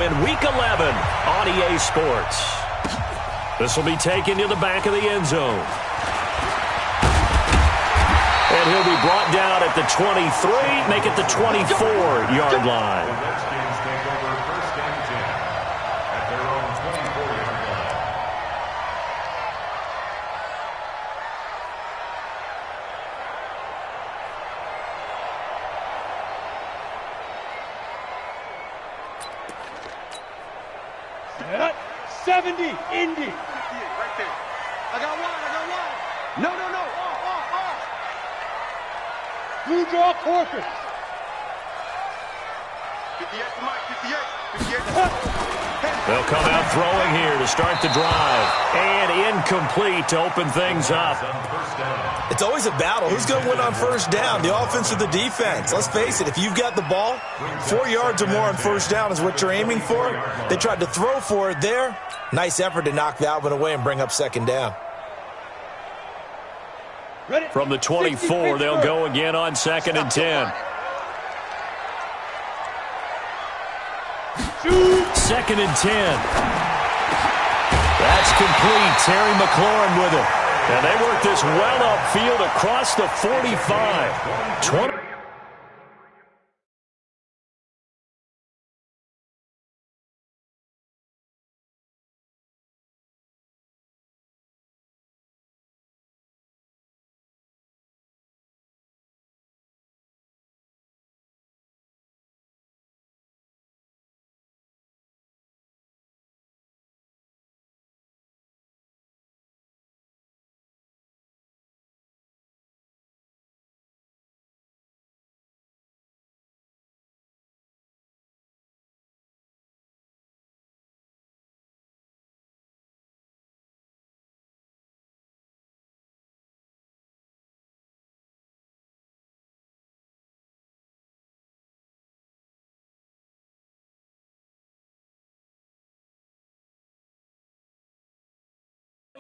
In Week 11 on EA Sports. This will be taken to the back of the end zone. And he'll be brought down at the 23, make it the 24-yard line. The Redskins take over first and 10 at their own 24-yard line. Set. 70, Indy. Right there. I got one. No. Off. Blue draw Corcoran. 58 to Mike, 58. They'll come out throwing here to start the drive. And incomplete to open things up. It's always a battle. Who's going to win on first down, the offense or the defense? Let's face it, if you've got the ball, 4 yards or more on first down is what you're aiming for. They tried to throw for it there. Nice effort to knock that one away and bring up second down. From the 24, they'll go again on 2nd and 10. 2nd and 10. That's complete. Terry McLaurin with it. And they work this well upfield across the 45. 20.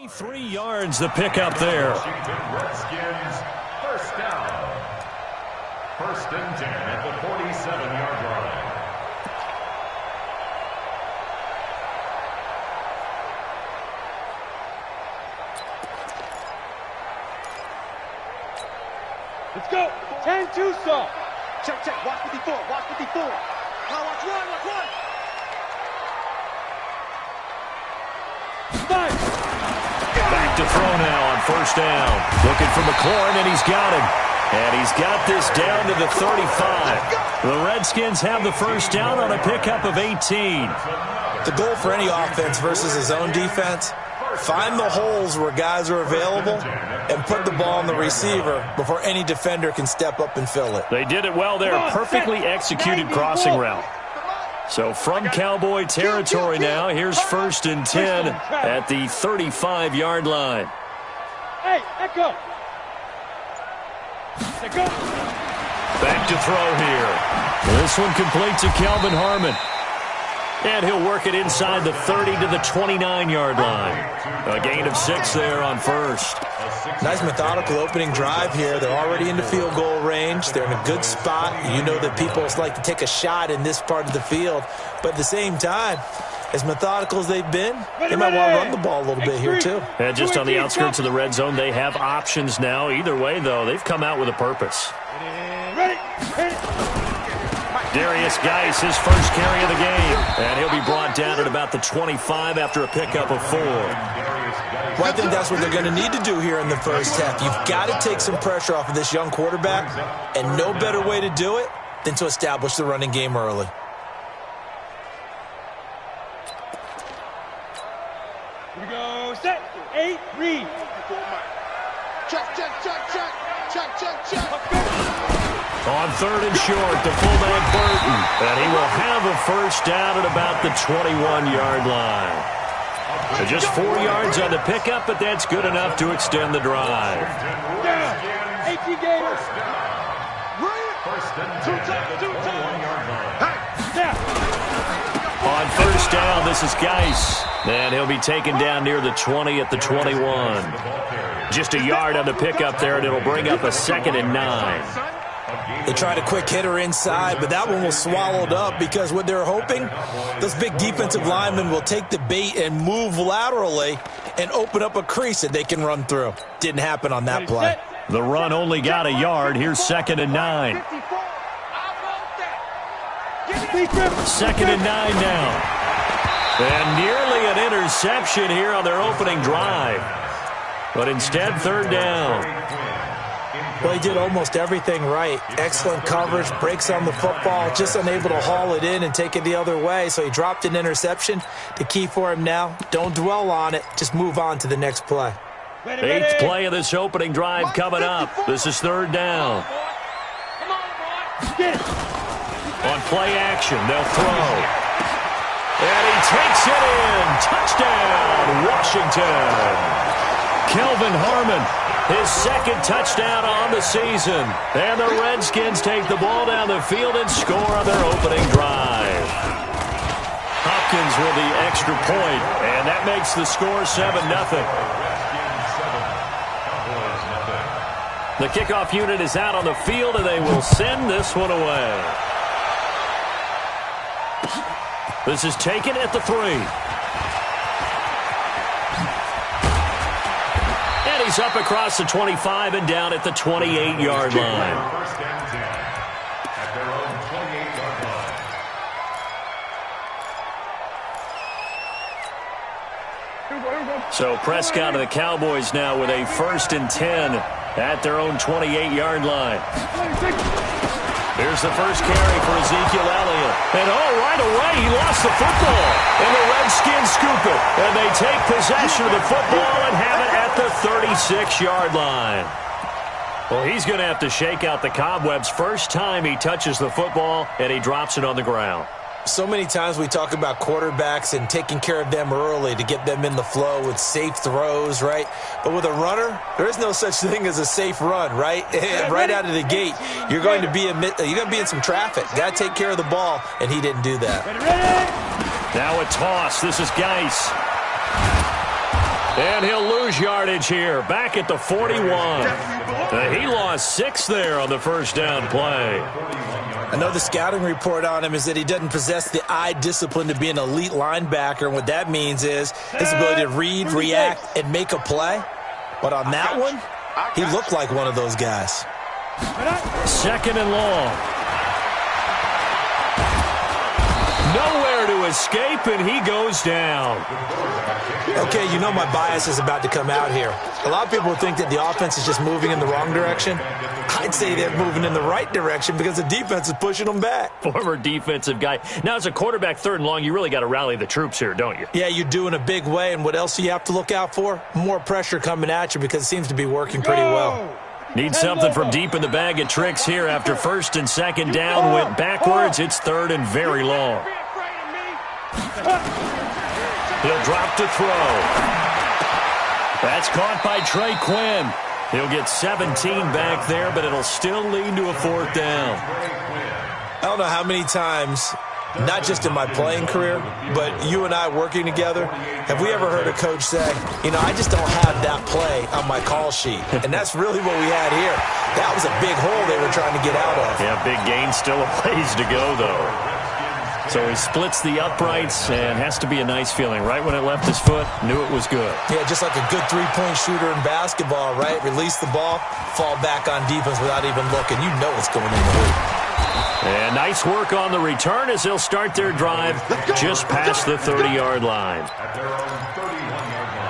Three yards the pickup there. Redskins first down. First and 10 at the 47-yard line. Let's go. 10-2 saw. Check. Watch 54. Now watch one. Five. Back to throw now on first down. Looking for McLaurin, and he's got him. And he's got this down to the 35. The Redskins have the first down on a pickup of 18. The goal for any offense versus his own defense, find the holes where guys are available and put the ball on the receiver before any defender can step up and fill it. They did it well there. Perfectly executed crossing route. So from Cowboy territory now, here's first and 10 at the 35-yard line. Hey, echo. Back to throw here. This one complete to Kelvin Harmon. And he'll work it inside the 30 to the 29-yard line. A gain of 6 there on first. Nice methodical opening drive here. They're already into field goal range. They're in a good spot. You know that people like to take a shot in this part of the field. But at the same time, as methodical as they've been, they might want to run the ball a little bit here too. And just on the outskirts of the red zone, they have options now. Either way, though, they've come out with a purpose. Darius Geis, his first carry of the game. And he'll be brought down at about the 25 after a pickup of 4. Well, I think that's what they're going to need to do here in the first half. You've got to take some pressure off of this young quarterback, and no better way to do it than to establish the running game early. Here we go. Set. 8, read. Check. On 3rd and short, the fullback Burton. And he will have a first down at about the 21-yard line. So just 4 yards on the pickup, but that's good enough to extend the drive. Down. 18 Gators. First and 10 at the 21-yard line. Now. On first down, this is Geis. And he'll be taken down near the 20 at the 21. Just a yard on the pickup there, and it'll bring up a 2nd and 9. They tried a quick hitter inside, but that one was swallowed up because what they're hoping, those big defensive linemen will take the bait and move laterally and open up a crease that they can run through. Didn't happen on that play. The run only got a yard. Here's 2nd and 9. 2nd and 9 now. And nearly an interception here on their opening drive. But instead, 3rd down. Well, he did almost everything right. Excellent coverage, breaks on the football, just unable to haul it in and take it the other way. So he dropped an interception. The key for him now, don't dwell on it. Just move on to the next play. 8th play of this opening drive coming up. This is 3rd down. On play action, they'll throw. And he takes it in. Touchdown, Washington. Kelvin Harmon, his 2nd touchdown on the season. And the Redskins take the ball down the field and score on their opening drive. Hopkins with the extra point, and that makes the score 7-0. The kickoff unit is out on the field, and they will send this one away. This is taken at the 3. And he's up across the 25 and down at the 28-yard line. First down 10 at their own 28-yard line. So Prescott and the Cowboys now with a 1st and 10 at their own 28-yard line. Here's the first carry for Ezekiel Elliott. And right away, he lost the football. And the Redskins scoop it. And they take possession of the football and have it at the 36-yard line. Well, he's going to have to shake out the cobwebs first time he touches the football, and he drops it on the ground. So many times we talk about quarterbacks and taking care of them early to get them in the flow with safe throws, right? But with a runner, there is no such thing as a safe run, right? Right out of the gate, you're going to be in some traffic. Got to take care of the ball, and he didn't do that. Now a toss. This is Geis. And he'll lose yardage here. Back at the 41. He lost 6 there on the first down play. I know the scouting report on him is that he doesn't possess the eye discipline to be an elite linebacker, and what that means is his ability to read, react, and make a play. But on that one, he looked like one of those guys. 2nd and long. Nowhere to escape, and he goes down. Okay, you know my bias is about to come out here. A lot of people think that the offense is just moving in the wrong direction. I'd say they're moving in the right direction because the defense is pushing them back. Former defensive guy. Now, as a quarterback, 3rd and long, you really got to rally the troops here, don't you? Yeah, you do in a big way, and what else do you have to look out for? More pressure coming at you because it seems to be working pretty well. Need something from deep in the bag of tricks here after 1st and 2nd down. Went backwards. It's 3rd and very long. He'll drop to throw. That's caught by Trey Quinn. He'll get 17 back there, but it'll still lead to a 4th down. I don't know how many times, not just in my playing career, but you and I working together, have we ever heard a coach say, you know, I just don't have that play on my call sheet. And that's really what we had here. That was a big hole they were trying to get out of. Yeah, big gain, still a ways to go, though. So he splits the uprights and has to be a nice feeling. Right when it left his foot, knew it was good. Yeah, just like a good three-point shooter in basketball, right? Release the ball, fall back on defense without even looking. You know it's going in the hoop. And nice work on the return as they'll start their drive just past the 30-yard line. At their own 31-yard line.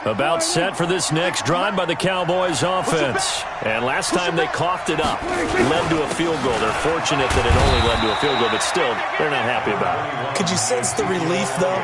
About set for this next drive by the Cowboys offense. And last time they coughed it up. Led to a field goal. They're fortunate that it only led to a field goal, but still, they're not happy about it. Could you sense the relief, though,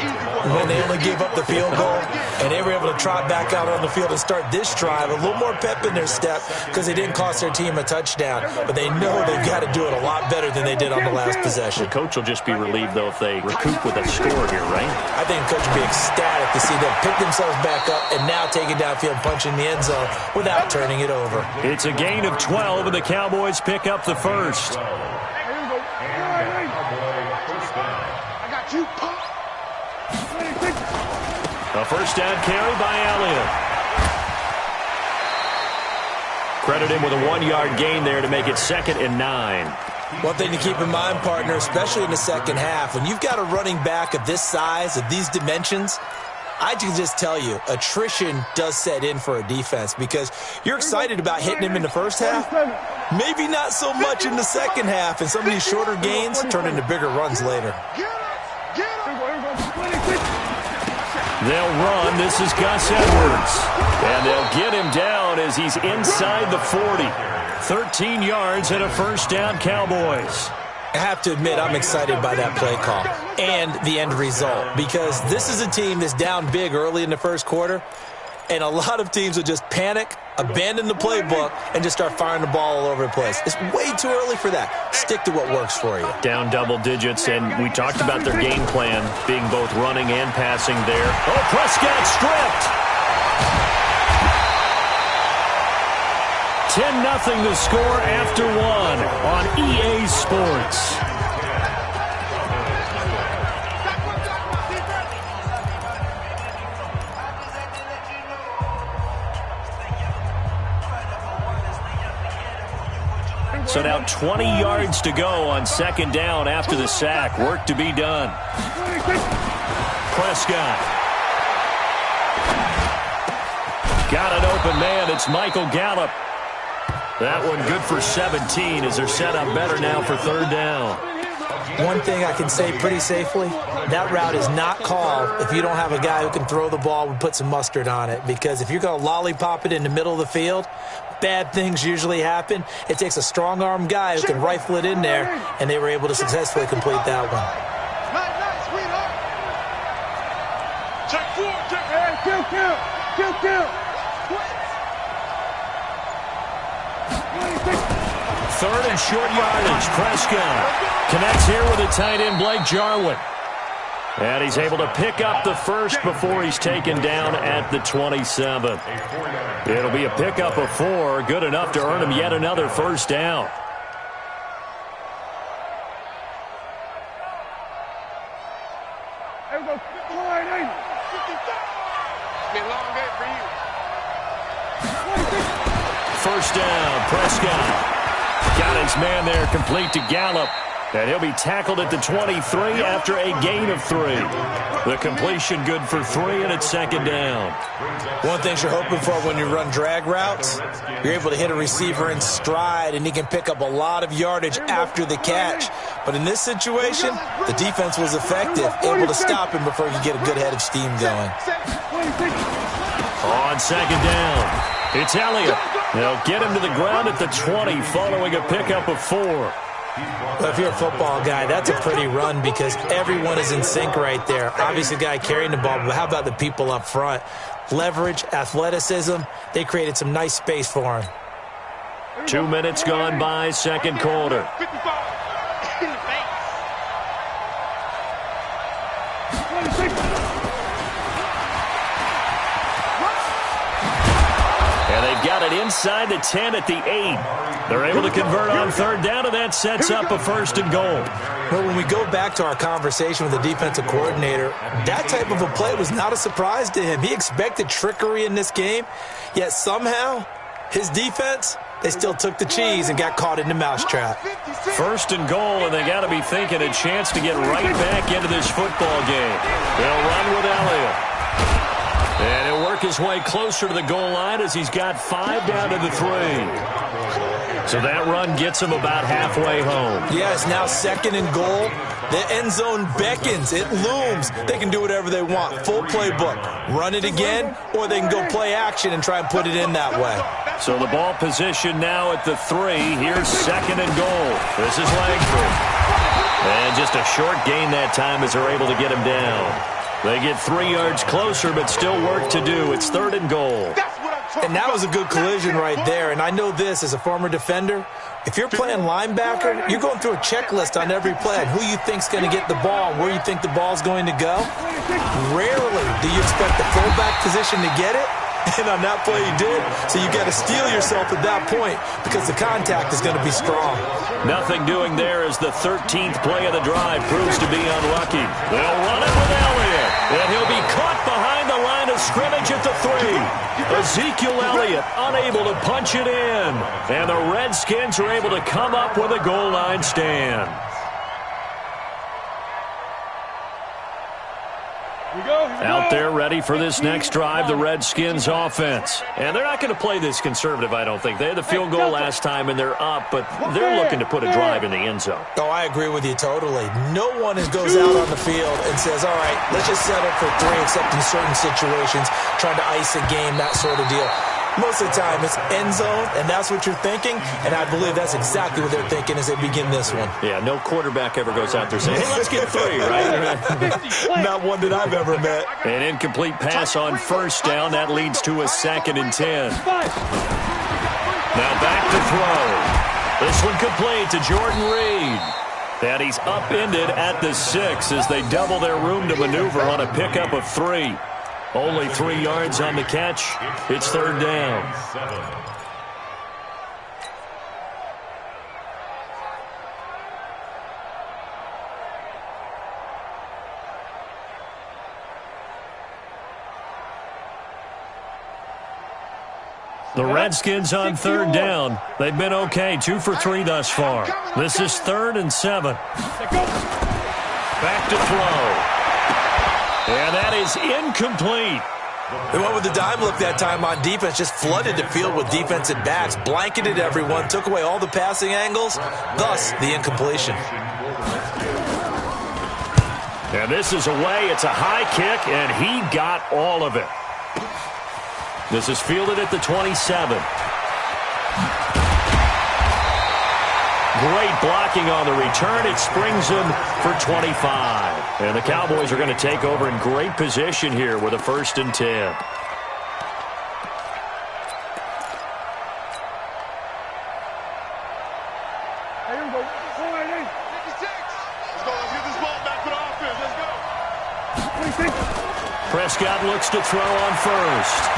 when they only gave up the field goal and they were able to trot back out on the field and start this drive? A little more pep in their step because they didn't cost their team a touchdown. But they know they've got to do it a lot better than they did on the last possession. The coach will just be relieved, though, if they recoup with a score here, right? I think the coach will be ecstatic to see them pick themselves back up and now take it downfield, punch in the end zone without turning it over. It's a gain of 12, and the Cowboys pick up the first. I got you. A first down carry by Elliott. Credit him with a 1-yard gain there to make it 2nd and 9. One thing to keep in mind, partner, especially in the second half, when you've got a running back of this size, of these dimensions, I can just tell you, attrition does set in for a defense because you're excited about hitting him in the first half, maybe not so much in the second half, and some of these shorter gains turn into bigger runs later. They'll run. This is Gus Edwards. And they'll get him down as he's inside the 40. 13 yards and a first down, Cowboys. I have to admit, I'm excited by that play call and the end result because this is a team that's down big early in the first quarter, and a lot of teams will just panic, abandon the playbook, and just start firing the ball all over the place. It's way too early for that. Stick to what works for you. Down double digits, and we talked about their game plan being both running and passing there. Oh, Prescott stripped. 10-0 the score after 1 on EA Sports. So now 20 yards to go on 2nd down after the sack. Work to be done. Prescott. Got an open man. It's Michael Gallup. That one good for 17 as they're set up better now for 3rd down. One thing I can say pretty safely, that route is not called if you don't have a guy who can throw the ball and put some mustard on it. Because if you're going to lollipop it in the middle of the field, bad things usually happen. It takes a strong-arm guy who can rifle it in there, and they were able to successfully complete that one. Nice, sweetheart. Check 4, check. Hey, kill. 3rd and short yardage. Prescott connects here with a tight end, Blake Jarwin. And he's able to pick up the first before he's taken down at the 27. It'll be a pickup of 4, good enough to earn him yet another first down. There we go. Line 80. Been a long day for you. First down, Prescott. Got his man there, complete to Gallup. And he'll be tackled at the 23 after a gain of 3. The completion good for 3, and it's 2nd down. One thing you're hoping for when you run drag routes, you're able to hit a receiver in stride, and he can pick up a lot of yardage after the catch. But in this situation, the defense was effective, able to stop him before he could get a good head of steam going. On 2nd down, it's Elliott. They'll get him to the ground at the 20 following a pickup of 4. Well, if you're a football guy, that's a pretty run because everyone is in sync right there. Obviously, the guy carrying the ball, but how about the people up front? Leverage, athleticism, they created some nice space for him. 2 minutes gone by, 2nd quarter. And they've got it inside the 10 at the 8. They're able to convert on 3rd down, and that sets up a 1st and goal. Well, when we go back to our conversation with the defensive coordinator, that type of a play was not a surprise to him. He expected trickery in this game, yet somehow his defense, they still took the cheese and got caught in the mousetrap. 1st and goal, and they got to be thinking a chance to get right back into this football game. They'll run with Elliott. And he'll work his way closer to the goal line as he's got 5 down to the 3. So that run gets him about halfway home. Yeah, it's now 2nd and goal. The end zone beckons. It looms. They can do whatever they want. Full playbook. Run it again, or they can go play action and try and put it in that way. So the ball position now at the 3. Here's 2nd and goal. This is Langford. And just a short gain that time as they're able to get him down. They get 3 yards closer, but still work to do. It's 3rd and goal. And that was a good collision right there. And I know this as a former defender. If you're playing linebacker, you're going through a checklist on every play on who you think's going to get the ball and where you think the ball's going to go. Rarely do you expect the fullback position to get it. And on that play he did. So you got to steel yourself at that point because the contact is going to be strong. Nothing doing there as the 13th play of the drive proves to be unlucky. They'll run it with Elliott. And he'll be caught behind the line of scrimmage at the 3. Ezekiel Elliott unable to punch it in. And the Redskins are able to come up with a goal line stand. Out there ready for this next drive, the Redskins offense. And they're not going to play this conservative, I don't think. They had the field goal last time, and they're up, but they're looking to put a drive in the end zone. Oh, I agree with you totally. No one goes out on the field and says, all right, let's just settle for 3, except in certain situations, trying to ice a game, that sort of deal. Most of the time, it's end zone, and that's what you're thinking, and I believe that's exactly what they're thinking as they begin this one. Yeah, no quarterback ever goes out there saying, hey, let's get 3, right? Not one that I've ever met. An incomplete pass on first down. That leads to a 2nd and 10. Now back to throw. This one complete to Jordan Reed. And he's upended at the 6 as they double their room to maneuver on a pickup of 3. Only 3 yards on the catch. It's 3rd down. The Redskins on 3rd down. They've been okay, 2 for 3 thus far. This is 3rd and 7. Back to throw. And that is incomplete. They went with the dime look that time on defense, just flooded the field with defensive backs, blanketed everyone, took away all the passing angles, thus the incompletion. And this is away. It's a high kick, and he got all of it. This is fielded at the 27. Great blocking on the return. It springs him for 25. And the Cowboys are going to take over in great position here with a 1st and 10. Prescott looks to throw on first.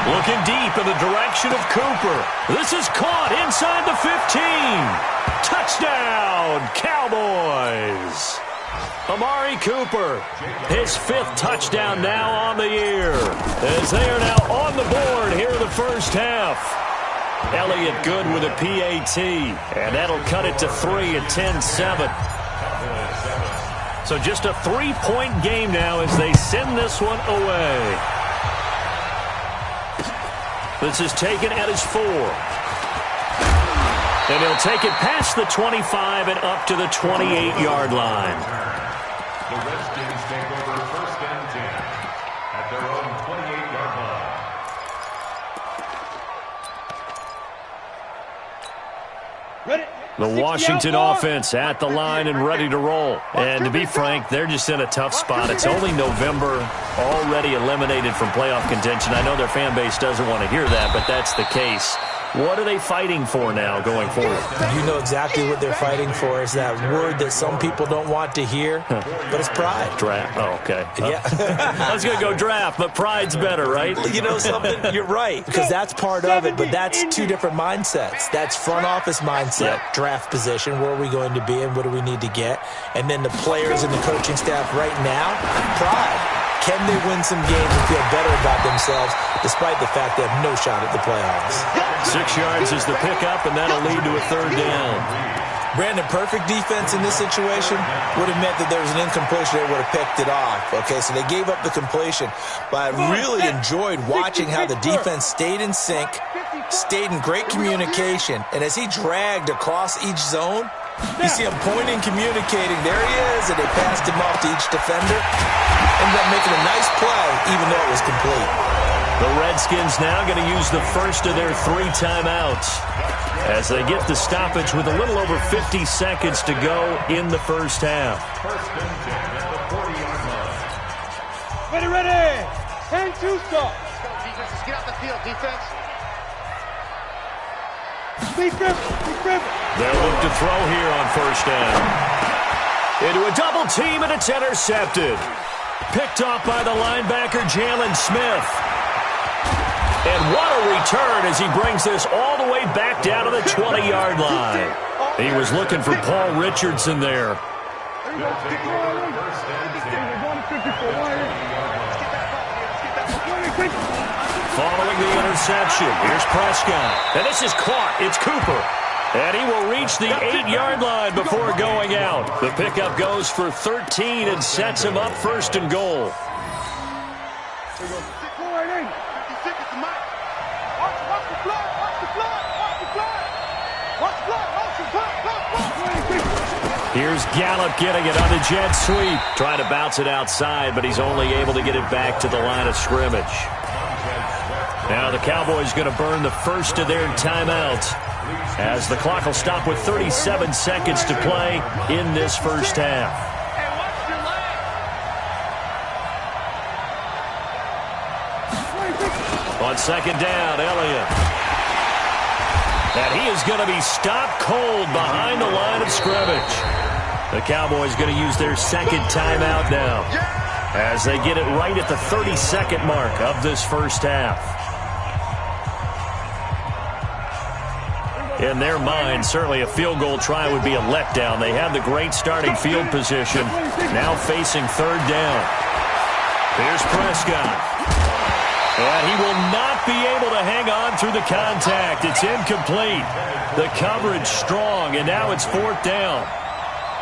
Looking deep in the direction of Cooper. This is caught inside the 15. Touchdown, Cowboys. Amari Cooper, his 5th touchdown now on the year, as they are now on the board here in the first half. Elliott good with a PAT, and that'll cut it to 3 at 10-7. So just a 3-point game now as they send this one away. This is taken at his 4. And he'll take it past the 25 and up to the 28-yard line. The Redskins take over 1st and 10 at their own 28-yard line. Ready? The Washington offense at the line and ready to roll. And to be frank, they're just in a tough spot. It's only November, already eliminated from playoff contention. I know their fan base doesn't want to hear that, but that's the case. What are they fighting for now going forward? You know exactly what they're fighting for. Is that word that some people don't want to hear, but it's pride. Draft. Oh, okay. Yeah. I was going to go draft, but pride's better, right? You know something? You're right, because that's part of it, but that's 2 different mindsets. That's front office mindset, draft position, where are we going to be and what do we need to get? And then the players and the coaching staff right now, pride. Can they win some games and feel better about themselves despite the fact they have no shot at the playoffs? 6 yards is the pickup, and that'll lead to a 3rd down. Brandon, perfect defense in this situation would have meant that there was an incompletion. They would have picked it off. Okay, so they gave up the completion. But I really enjoyed watching how the defense stayed in sync, stayed in great communication. And as he dragged across each zone, you see him pointing, communicating. There he is, and they passed him off to each defender. Ended up making a nice play, even though it was complete. The Redskins now going to use the first of their 3 timeouts as they get the stoppage with a little over 50 seconds to go in the first half. 1st and 10 at the 40-yard line. Ready. 10-2 stop. Defense, just get out the field, defense. They'll look to throw here on 1st down. Into a double team, and it's intercepted. Picked off by the linebacker, Jalen Smith. And what a return as he brings this all the way back down to the 20-yard line. He was looking for Paul Richardson there. They'll take over 1st and 10 at the 40-yard line. Following the interception, here's Prescott. And this is caught. It's Cooper. And he will reach the 8-yard line before going out. The pickup goes for 13 and sets him up first and goal. Here's Gallup getting it on the jet sweep. Trying to bounce it outside, but he's only able to get it back to the line of scrimmage. Now the Cowboys going to burn the first of their timeouts, as the clock will stop with 37 seconds to play in this first half. On second down, Elliott. And he is going to be stopped cold behind the line of scrimmage. The Cowboys going to use their second timeout now, as they get it right at the 30-second mark of this first half. In their mind, certainly a field goal try would be a letdown. They have the great starting field position, now facing third down. Here's Prescott. And he will not be able to hang on through the contact. It's incomplete. The coverage strong, and now it's fourth down.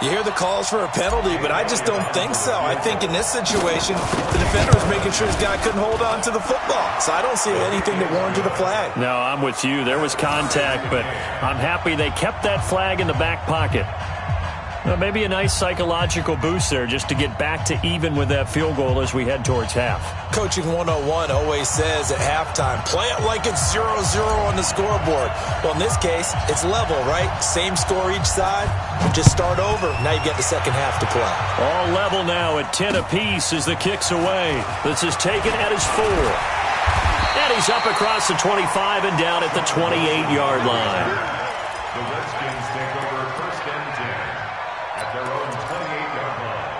You hear the calls for a penalty, but I just don't think so. I think in this situation, the defender was making sure his guy couldn't hold on to the football. So I don't see anything that warranted a flag. No, I'm with you. There was contact, but I'm happy they kept that flag in the back pocket. Well, maybe a nice psychological boost there just to get back to even with that field goal as we head towards half. Coaching 101 always says at halftime, play it like it's 0-0 on the scoreboard. Well, in this case, it's level, right? Same score each side. Just start over. Now you get the second half to play. All level now at 10 apiece as the kick's away. This is taken at his 4. And he's up across the 25 and down at the 28-yard line. The Redskins take over first and 10 at their own 28-yard line.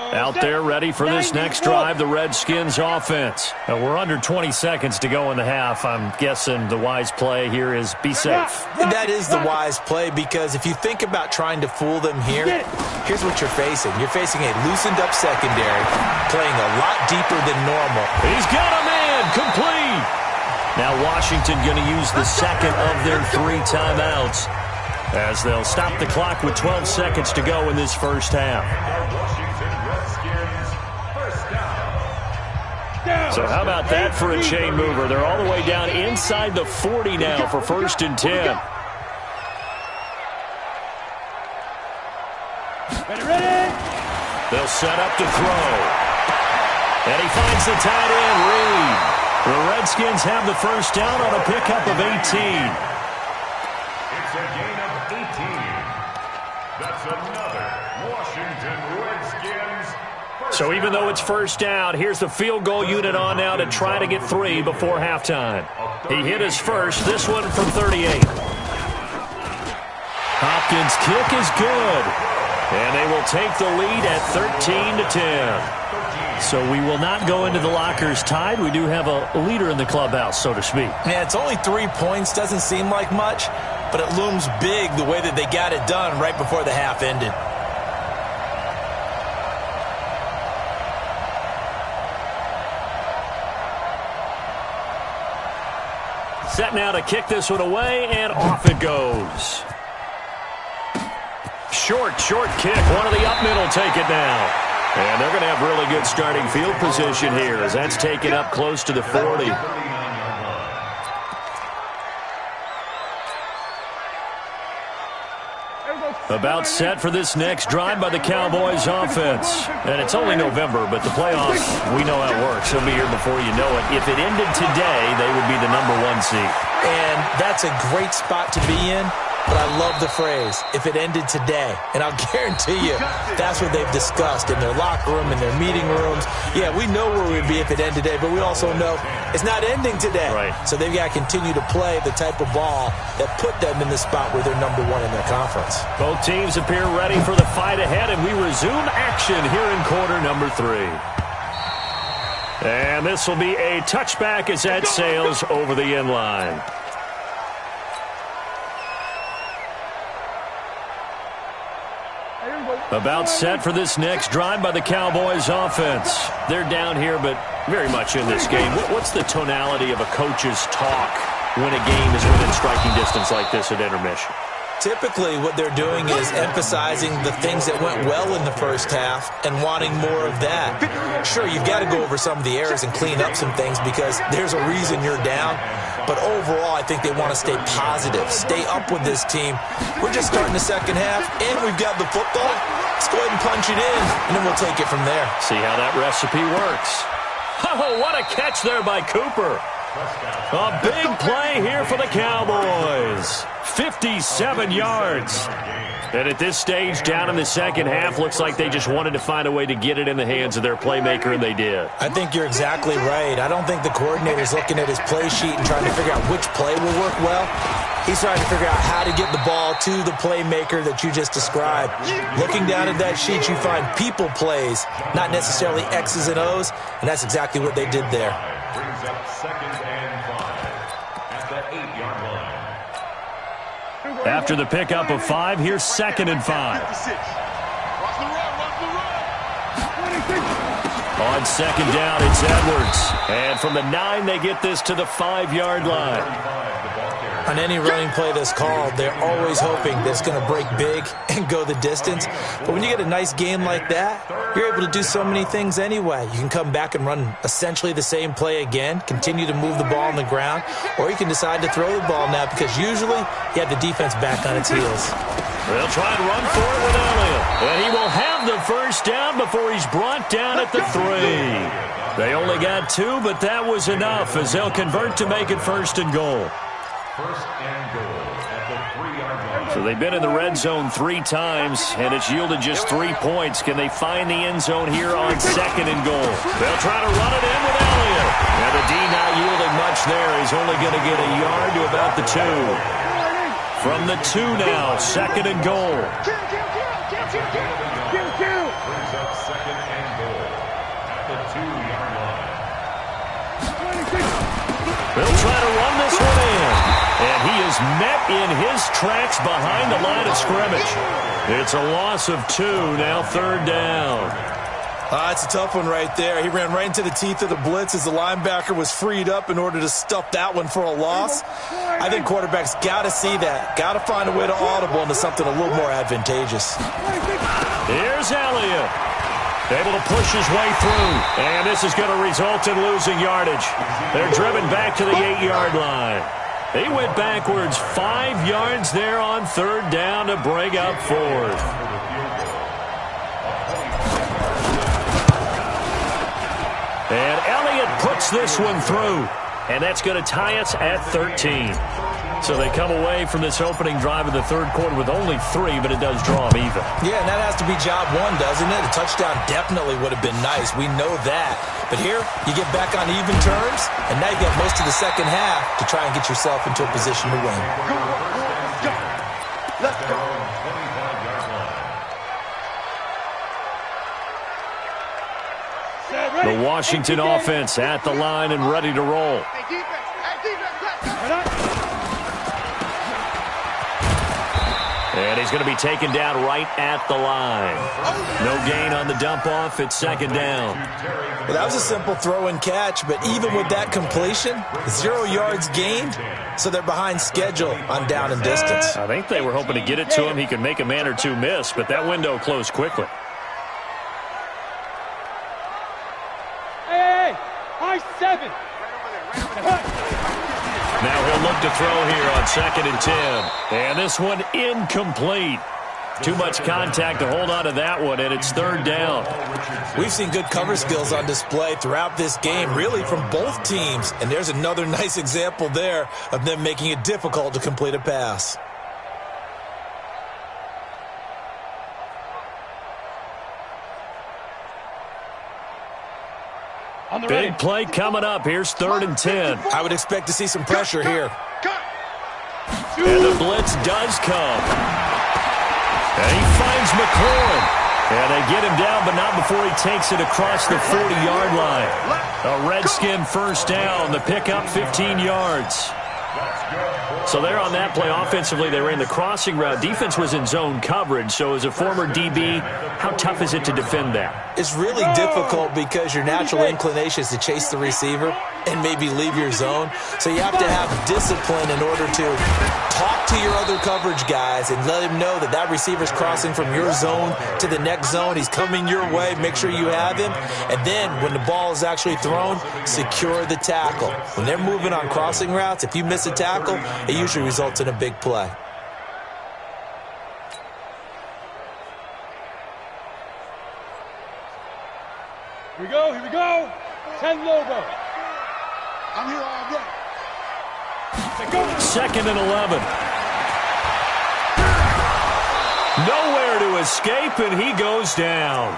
Out there ready for this next drive, the Redskins offense. We're under 20 seconds to go in the half. I'm guessing the wise play here is be safe. That is the wise play, because if you think about trying to fool them here, here's what you're facing. You're facing a loosened up secondary, playing a lot deeper than normal. He's got a man, complete. Now Washington going to use the second of their 3 timeouts, as they'll stop the clock with 12 seconds to go in this first half. So how about that for a chain mover? They're all the way down inside the 40 now for first and 10. Ready? They'll set up to throw. And he finds the tight end, Reed. The Redskins have the first down on a pickup of 18. It's a gain of 18. That's another Washington Redskins. So even though it's first down, here's the field goal unit on now to try to get 3 before halftime. He hit his first, this one from 38. Hopkins' kick is good. And they will take the lead at 13-10. So we will not go into the lockers tied. We do have a leader in the clubhouse, so to speak. Yeah, it's only 3 points. Doesn't seem like much, but it looms big the way that they got it done right before the half ended. Set now to kick this one away, and off it goes. Short kick. One of the up middle take it now. And they're going to have really good starting field position here, as that's taken up close to the 40. About set for this next drive by the Cowboys offense. And it's only November, but the playoffs, we know how it works. They'll be here before you know it. If it ended today, they would be the #1 seed. And that's a great spot to be in. But I love the phrase, if it ended today. And I'll guarantee you, that's what they've discussed in their locker room, in their meeting rooms. Yeah, we know where we'd be if it ended today, but we also know it's not ending today. Right. So they've got to continue to play the type of ball that put them in the spot where they're #1 in their conference. Both teams appear ready for the fight ahead, and we resume action here in quarter number 3. And this will be a touchback as that sails over the end line. About set for this next drive by the Cowboys offense. They're down here, but very much in this game. What's the tonality of a coach's talk when a game is within striking distance like this at intermission? Typically, what they're doing is emphasizing the things that went well in the first half and wanting more of that. Sure, you've got to go over some of the errors and clean up some things because there's a reason you're down. But overall, I think they want to stay positive, stay up with this team. We're just starting the second half, and we've got the football. Let's go ahead and punch it in, and then we'll take it from there. See how that recipe works. Oh, what a catch there by Cooper. A big play here for the Cowboys. 57 yards. And at this stage, down in the second half, looks like they just wanted to find a way to get it in the hands of their playmaker, and they did. I think you're exactly right. I don't think the coordinator's looking at his play sheet and trying to figure out which play will work well. He's trying to figure out how to get the ball to the playmaker that you just described. Looking down at that sheet, you find people plays, not necessarily X's and O's, and that's exactly what they did there. Brings up 2nd and 5 at the 8-yard line. After the pickup of 5, here's 2nd and 5. On 2nd down, it's Edwards. And from the 9, they get this to the 5-yard line. On any running play that's called, they're always hoping that it's going to break big and go the distance. But when you get a nice game like that, you're able to do so many things anyway. You can come back and run essentially the same play again, continue to move the ball on the ground, or you can decide to throw the ball now because usually you have the defense back on its heels. They'll try and run for it with Elliott. And he will have the first down before he's brought down at the 3. They only got 2, but that was enough as they'll convert to make it 1st and goal. 1st and goal at the 3-yard line. So they've been in the red zone 3 times, and it's yielded just 3 points. Can they find the end zone here on 2nd and goal? They'll try to run it in with Elliott. And the D not yielding much there. He's only going to get a yard to about the 2. From the 2 now, 2nd and goal. Brings up 2nd and goal at the 2-yard line. They'll try to run this one in. And he is met in his tracks behind the line of scrimmage. It's a loss of 2, now 3rd down. It's a tough one right there. He ran right into the teeth of the blitz as the linebacker was freed up in order to stuff that one for a loss. I think quarterbacks got to see that. Got to find a way to audible into something a little more advantageous. Here's Elliott. Able to push his way through. And this is going to result in losing yardage. They're driven back to the 8-yard line. He went backwards 5 yards there on 3rd down to bring up 4th. And Elliott puts this one through. And that's going to tie us at 13. So they come away from this opening drive of the 3rd quarter with only 3, but it does draw them even. Yeah, and that has to be job 1, doesn't it? A touchdown definitely would have been nice. We know that. But here, you get back on even terms, and now you got most of the second half to try and get yourself into a position to win. Let's go. 25-yard line. The Washington offense at the line and ready to roll. And he's going to be taken down right at the line. No gain on the dump-off. It's 2nd down. Well, that was a simple throw and catch, but even with that completion, 0 yards gained, so they're behind schedule on down and distance. I think they were hoping to get it to him. He could make a man or 2 miss, but that window closed quickly. Hey, high 7. Now he'll look to throw here on 2nd and 10. And this one incomplete. Too much contact to hold on to that one, and it's 3rd down. We've seen good cover skills on display throughout this game, really from both teams. And there's another nice example there of them making it difficult to complete a pass. Big play coming up. Here's 3rd and 10. I would expect to see some pressure here. And the blitz does come. And he finds McLaurin. And they get him down, but not before he takes it across the 40-yard line. A Redskin 1st down. The pickup 15 yards. So there on that play, offensively, they ran the crossing route. Defense was in zone coverage. So as a former DB, how tough is it to defend that? It's really difficult because your natural inclination is to chase the receiver and maybe leave your zone. So you have to have discipline in order to talk to your other coverage guys and let him know that that receiver's crossing from your zone to the next zone. He's coming your way. Make sure you have him. And then when the ball is actually thrown, secure the tackle. When they're moving on crossing routes, if you miss a tackle, it usually results in a big play. Here we go, here we go. 10 Lobo. I'm here all day. Second and 11. Nowhere to escape, and he goes down.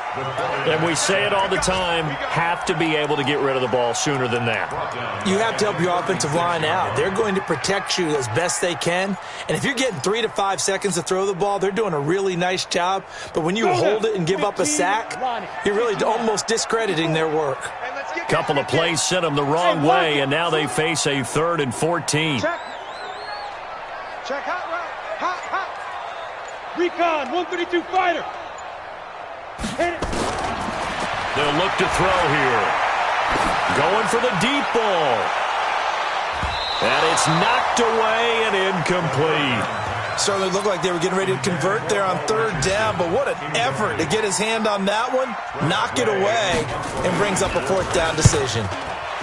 And we say it all the time, have to be able to get rid of the ball sooner than that. You have to help your offensive line out. They're going to protect you as best they can. And if you're getting 3 to 5 seconds to throw the ball, they're doing a really nice job. But when you hold it and give up a sack, you're really almost discrediting their work. Couple of plays sent them the wrong way, and now they face a 3rd and 14. Check hot route. Hot. Recon, 132 fighter. Hit it. They'll look to throw here. Going for the deep ball. And it's knocked away and incomplete. Certainly looked like they were getting ready to convert there on 3rd down, but what an effort to get his hand on that one, knock it away, and brings up a 4th down decision.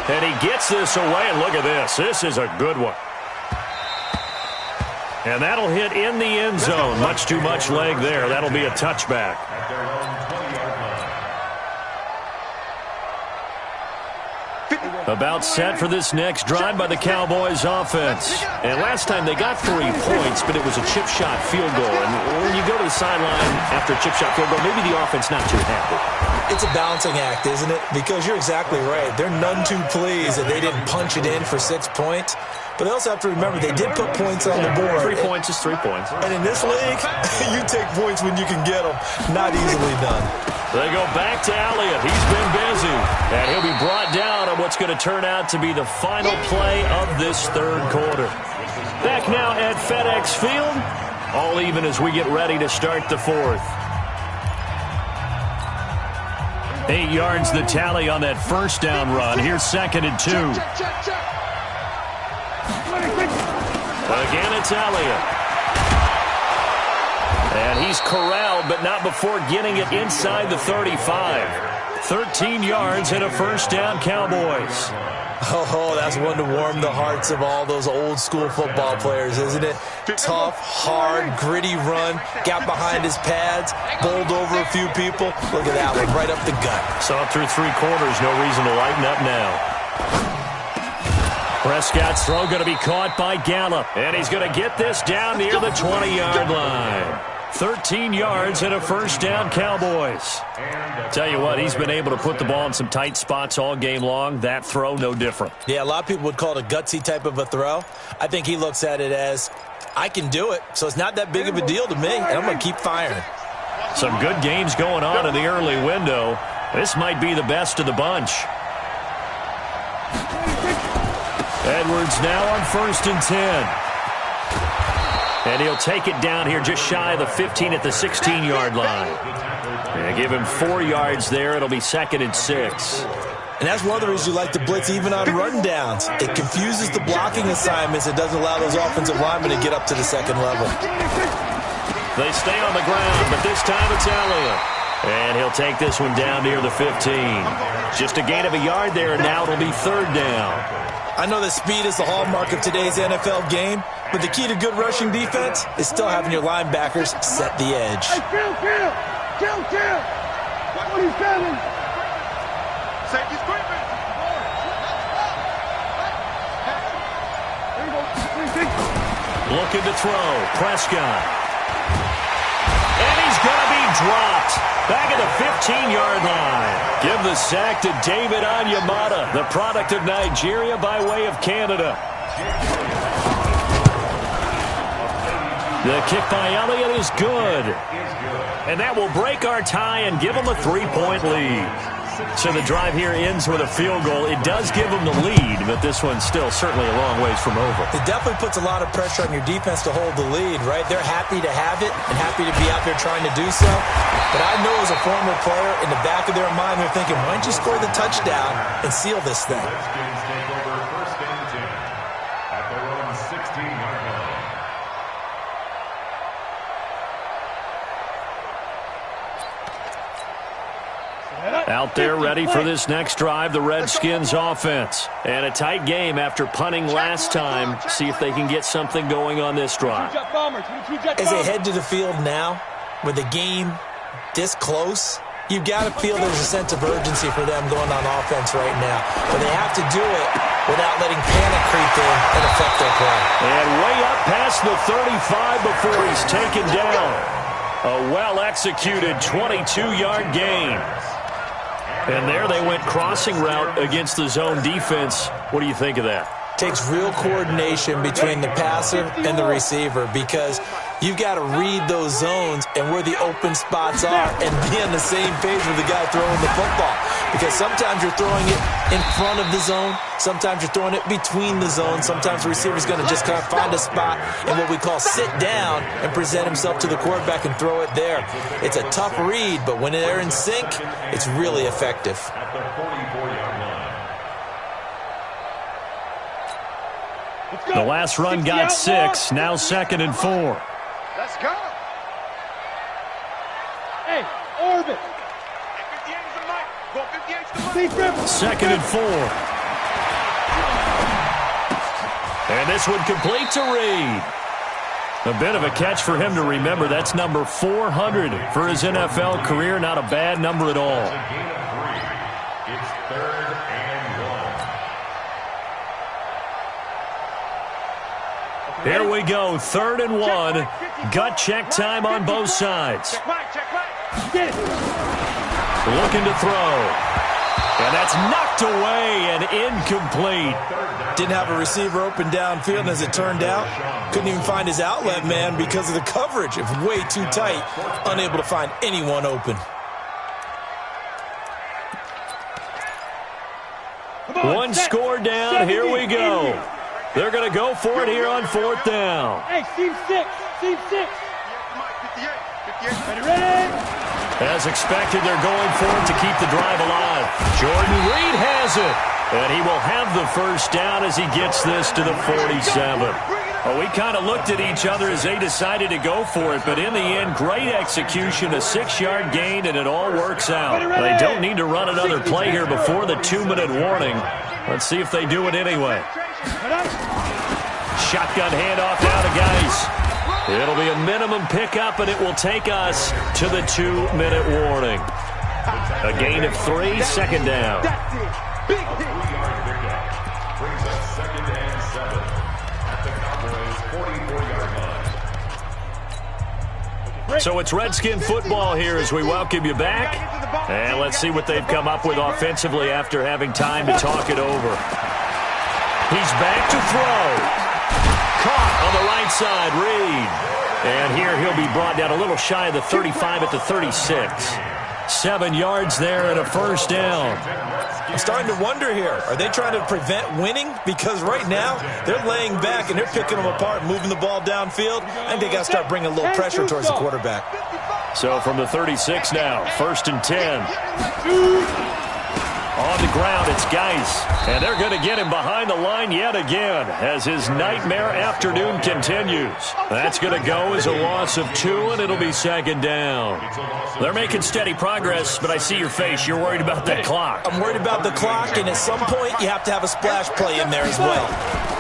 And he gets this away, and look at this. This is a good one. And that'll hit in the end zone. Much too much leg there. That'll be a touchback. About set for this next drive by the Cowboys offense. And last time they got 3 points, but it was a chip shot field goal. And when you go to the sideline after a chip shot field goal, maybe the offense not too happy. It's a balancing act, isn't it? Because you're exactly right. They're none too pleased that they didn't punch it in for 6 points. But they also have to remember they did put points on the board. 3 points is 3 points. And in this league, you take points when you can get them. Not easily done. They go back to Elliott. He's been busy. And he'll be brought down on what's going to turn out to be the final play of this 3rd quarter. Back now at FedEx Field. All even as we get ready to start the 4th. 8 yards the tally on that 1st down run. Here's 2nd and 2. Check. Again, it's Elliott. And he's corralled, but not before getting it inside the 35. 13 yards and a 1st down, Cowboys. Oh, that's one to warm the hearts of all those old school football players, isn't it? Tough, hard, gritty run, got behind his pads, bowled over a few people. Look at that one, right up the gut. Saw it through 3 quarters, no reason to lighten up now. Prescott's throw going to be caught by Gallup. And he's going to get this down near the 20-yard line. 13 yards and a 1st down, Cowboys. Tell you what, he's been able to put the ball in some tight spots all game long. That throw, no different. Yeah, a lot of people would call it a gutsy type of a throw. I think he looks at it as, I can do it, so it's not that big of a deal to me, and I'm going to keep firing. Some good games going on in the early window. This might be the best of the bunch. Edwards now on 1st and 10. And he'll take it down here just shy of the 15 at the 16-yard line. And give him 4 yards there. It'll be 2nd and 6. And that's one of the reasons you like to blitz even on run downs. It confuses the blocking assignments. It doesn't allow those offensive linemen to get up to the 2nd level. They stay on the ground, but this time it's Elliott. And he'll take this one down near the 15. Just a gain of a yard there, and now it'll be 3rd down. I know that speed is the hallmark of today's NFL game, but the key to good rushing defense is still having your linebackers set the edge. Hey, kill! 27! Safety's creeping. Looking to throw. Prescott. And he's going to be dropped. Back at the 15-yard line. Give the sack to David Onyemata, the product of Nigeria by way of Canada. The kick by Elliott is good. And that will break our tie and give them a 3-point lead. So the drive here ends with a field goal. It does give them the lead, but this one's still certainly a long ways from over. It definitely puts a lot of pressure on your defense to hold the lead, right? They're happy to have it and happy to be out there trying to do so. But I know as a former player, in the back of their mind, they're thinking, why don't you score the touchdown and seal this thing? Redskins take over first and 10 at their own 16-yard line. Out there ready for this next drive, the Redskins offense. And a tight game after punting last time. See if they can get something going on this drive. As they head to the field now, with the game this close, you've got to feel there's a sense of urgency for them going on offense right now. But they have to do it without letting panic creep in and affect their play. And way up past the 35 before he's taken down. A well-executed 22-yard gain. And there they went crossing route against the zone defense. What do you think of that? Takes real coordination between the passer and the receiver because you've got to read those zones and where the open spots are and be on the same page with the guy throwing the football. Because sometimes you're throwing it in front of the zone. Sometimes you're throwing it between the zones. Sometimes the receiver's going to just kind of find a spot and what we call sit down and present himself to the quarterback and throw it there. It's a tough read, but when they're in sync, it's really effective. At the 44-yard line. The last run got 6, now 2nd and 4. Let's go. Hey, orbit. 2nd and 4. And this one complete to Reed. A bit of a catch for him to remember. That's number 400 for his NFL career. Not a bad number at all. It's a gain of 3. It's 3rd and 1. Here we go, 3rd and 1. Gut check time on both sides. Check back. Get it. Looking to throw. And that's knocked away and incomplete. Didn't have a receiver open downfield, and as it turned out, couldn't even find his outlet man because of the coverage. It was way too tight, unable to find anyone open. One score down, here we go. They're going to go for it here on 4th down. Hey, team 6. Ready? As expected, they're going for it to keep the drive alive. Jordan Reed has it. And he will have the first down as he gets this to the 47. Well, we kind of looked at each other as they decided to go for it, but in the end, great execution, a 6-yard gain, and it all works out. They don't need to run another play here before the 2-minute warning. Let's see if they do it anyway. Shotgun handoff now to Geis. It'll be a minimum pickup, and it will take us to the 2-minute warning. A gain of 3, 2nd down. A 3-yard pickup brings us 2nd and 7 at the Cowboys' 44-yard line. So it's Redskin football here as we welcome you back. And let's see what they've come up with offensively after having time to talk it over. He's back to throw. Caught on the right side, Reed. And here he'll be brought down a little shy of the 35 at the 36. 7 yards there and a first down. I'm starting to wonder here, are they trying to prevent winning? Because right now, they're laying back and they're picking them apart, moving the ball downfield. I think they got to start bringing a little pressure towards the quarterback. So from the 36 now, 1st and 10. On the ground, it's Geis. And they're going to get him behind the line yet again as his nightmare afternoon continues. That's going to go as a loss of 2, and it'll be 2nd down. They're making steady progress, but I see your face. You're worried about that clock. I'm worried about the clock, and at some point, you have to have a splash play in there as well.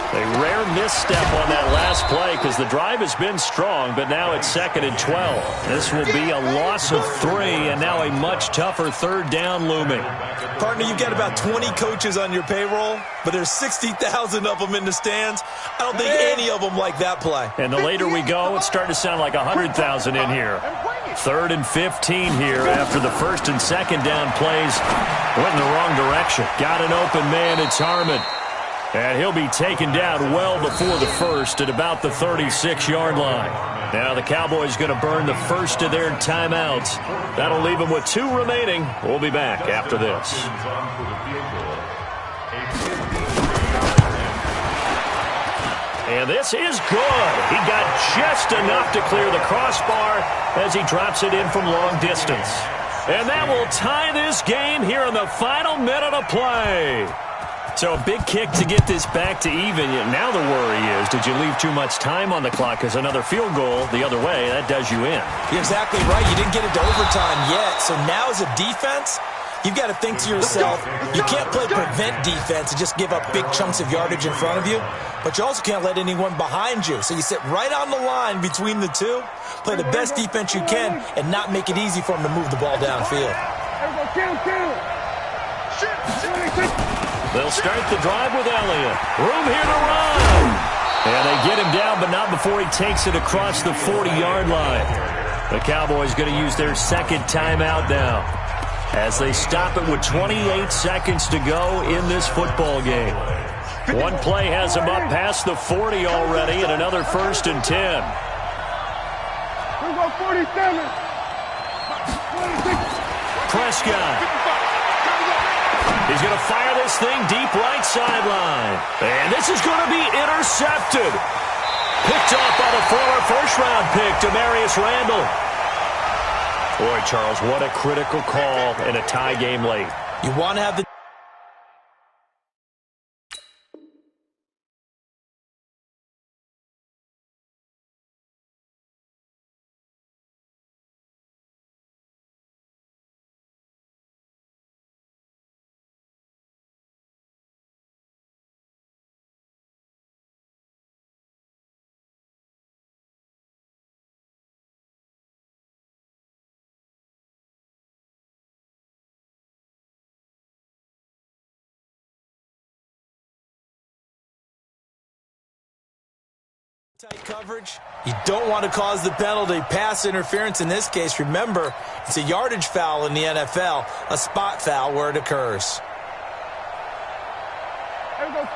A rare misstep on that last play because the drive has been strong, but now it's 2nd and 12. This will be a loss of 3, and now a much tougher 3rd down looming. Partner, you've got about 20 coaches on your payroll, but there's 60,000 of them in the stands. I don't think any of them like that play. And the later we go, it's starting to sound like 100,000 in here. 3rd and 15 here after the 1st and 2nd down plays went in the wrong direction. Got an open man, it's Harmon. And he'll be taken down well before the first at about the 36-yard line. Now the Cowboys going to burn the first of their timeouts. That'll leave them with 2 remaining. We'll be back after this. And this is good. He got just enough to clear the crossbar as he drops it in from long distance. And that will tie this game here in the final minute of play. So a big kick to get this back to even. Now the worry is, did you leave too much time on the clock? Because another field goal the other way, that does you in. You're exactly right. You didn't get it to overtime yet. So now as a defense, you've got to think to yourself, you can't play prevent defense and just give up big chunks of yardage in front of you. But you also can't let anyone behind you. So you sit right on the line between the two, play the best defense you can, and not make it easy for them to move the ball downfield. They'll start the drive with Elliott. Room here to run. And they get him down, but not before he takes it across the 40-yard line. The Cowboys going to use their second timeout now as they stop it with 28 seconds to go in this football game. One play has him up past the 40 already, and another 1st and 10. We'll go 47. Prescott. He's going to fire this thing deep right sideline. And this is going to be intercepted. Picked off by the former first-round pick, Demarius Randall. Boy, Charles, what a critical call in a tie game late. You want to have the tight coverage. You don't want to cause the penalty. Pass interference in this case. Remember, it's a yardage foul in the NFL, a spot foul where it occurs. There we go. Me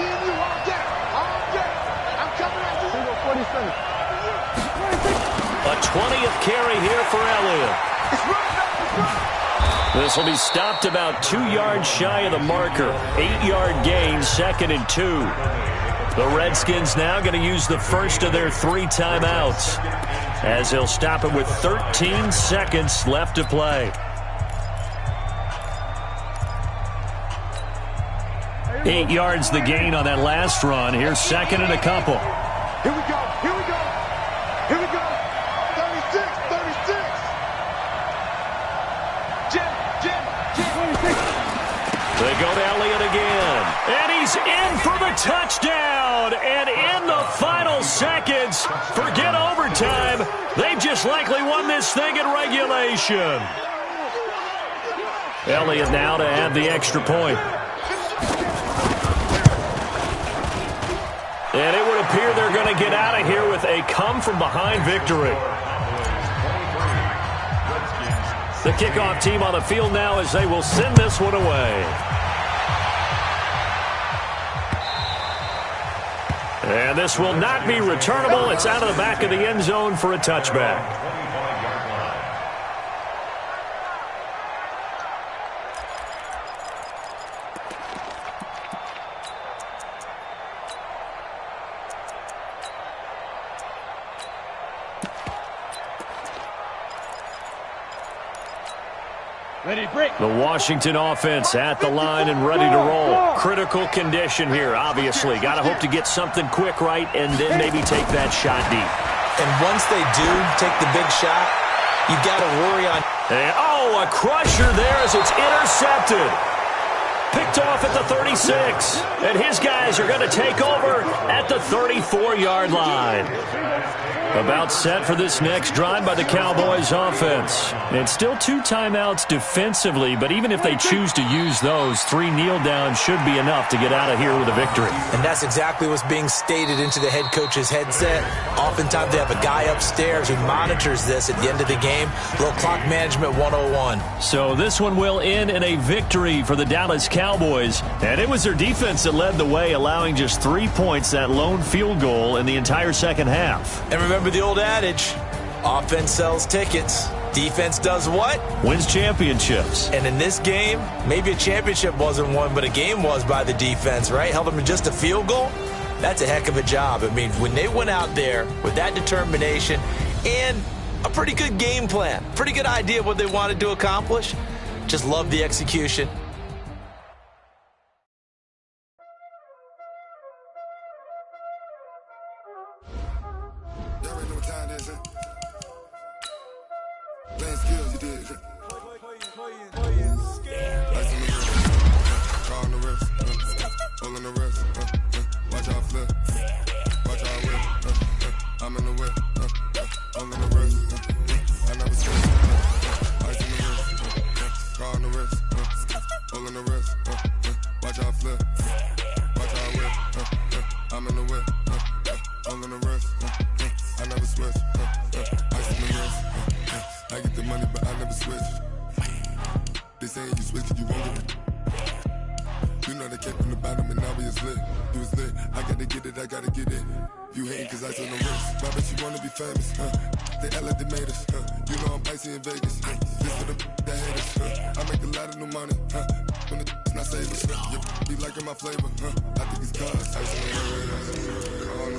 and you all day. I'm coming at you. Here we go, 47. A 20th carry here for Elliott. This will be stopped about 2 yards shy of the marker. 8-yard gain, 2nd and 2. The Redskins now going to use the first of their 3 timeouts as they'll stop it with 13 seconds left to play. 8 yards the gain on that last run. Here's 2nd and a couple. Here we go. Here we go. Here we go. 36. Jim. They go to Elliott again. And he's in for the touchdown. And in the final seconds, forget overtime. They've just likely won this thing in regulation. Elliott now to add the extra point. And it would appear they're going to get out of here with a come-from-behind victory. The kickoff team on the field now as they will send this one away. And this will not be returnable. It's out of the back of the end zone for a touchback. The Washington offense at the line and ready to roll. Critical condition here, obviously. Got to hope to get something quick right and then maybe take that shot deep. And once they do take the big shot, you've got to worry on... And, a crusher there as it's intercepted. Picked off at the 36. And his guys are going to take over at the 34-yard line. About set for this next drive by the Cowboys offense. And still 2 timeouts defensively, but even if they choose to use those, 3 kneel downs should be enough to get out of here with a victory. And that's exactly what's being stated into the head coach's headset. Oftentimes they have a guy upstairs who monitors this at the end of the game. Little clock management 101. So this one will end in a victory for the Dallas Cowboys. Cowboys, and it was their defense that led the way, allowing just 3 points, that lone field goal in the entire second half. And remember the old adage, offense sells tickets. Defense does what? Wins championships. And in this game, maybe a championship wasn't won, but a game was by the defense, right? Held them to just a field goal. That's a heck of a job. I mean, when they went out there with that determination and a pretty good game plan, pretty good idea of what they wanted to accomplish, just love the execution. Be liking my flavor, I think it's cause ice on the